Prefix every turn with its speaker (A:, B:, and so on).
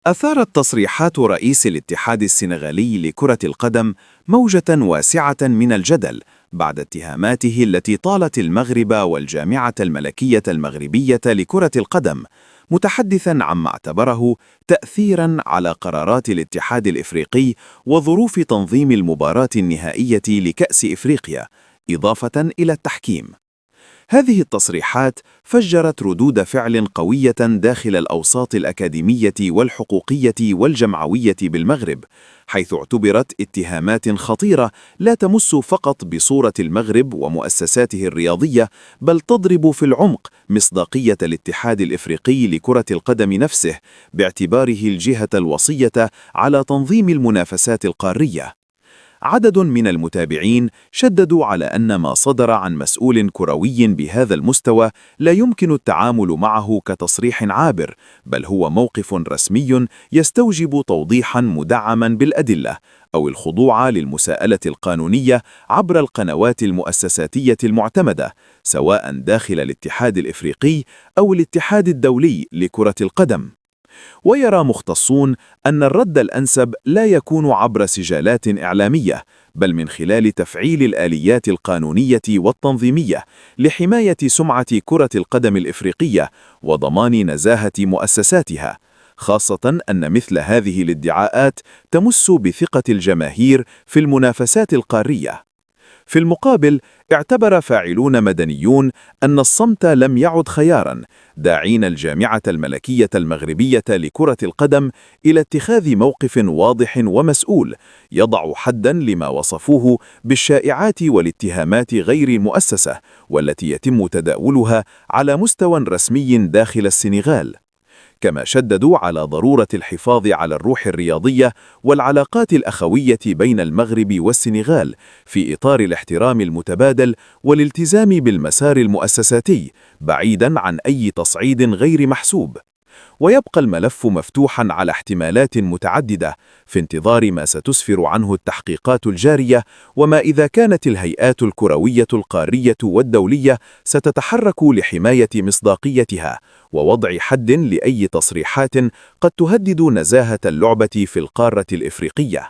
A: أثارت تصريحات رئيس الاتحاد السنغالي لكرة القدم موجة واسعة من الجدل بعد اتهاماته التي طالت المغرب والجامعة الملكية المغربية لكرة القدم، متحدثاً عما اعتبره تأثيراً على قرارات الاتحاد الإفريقي وظروف تنظيم المباراة النهائية لكأس إفريقيا، إضافة إلى التحكيم. هذه التصريحات فجرت ردود فعل قوية داخل الأوساط الأكاديمية والحقوقية والجمعوية بالمغرب، حيث اعتبرت اتهامات خطيرة لا تمس فقط بصورة المغرب ومؤسساته الرياضية، بل تضرب في العمق مصداقية الاتحاد الإفريقي لكرة القدم نفسه باعتباره الجهة الوصية على تنظيم المنافسات القارية. عدد من المتابعين شددوا على أن ما صدر عن مسؤول كروي بهذا المستوى لا يمكن التعامل معه كتصريح عابر، بل هو موقف رسمي يستوجب توضيحا مدعما بالأدلة أو الخضوع للمساءلة القانونية عبر القنوات المؤسساتية المعتمدة، سواء داخل الاتحاد الإفريقي أو الاتحاد الدولي لكرة القدم. ويرى مختصون أن الرد الأنسب لا يكون عبر سجالات إعلامية، بل من خلال تفعيل الآليات القانونية والتنظيمية لحماية سمعة كرة القدم الإفريقية وضمان نزاهة مؤسساتها، خاصة أن مثل هذه الادعاءات تمس بثقة الجماهير في المنافسات القارية. في المقابل، اعتبر فاعلون مدنيون أن الصمت لم يعد خياراً، داعين الجامعة الملكية المغربية لكرة القدم إلى اتخاذ موقف واضح ومسؤول يضع حداً لما وصفوه بالشائعات والاتهامات غير المؤسسة، والتي يتم تداولها على مستوى رسمي داخل السنغال. كما شددوا على ضرورة الحفاظ على الروح الرياضية والعلاقات الأخوية بين المغرب والسنغال في إطار الاحترام المتبادل والالتزام بالمسار المؤسساتي، بعيداً عن أي تصعيد غير محسوب. ويبقى الملف مفتوحاً على احتمالات متعددة في انتظار ما ستسفر عنه التحقيقات الجارية، وما إذا كانت الهيئات الكروية القارية والدولية ستتحرك لحماية مصداقيتها ووضع حد لأي تصريحات قد تهدد نزاهة اللعبة في القارة الإفريقية.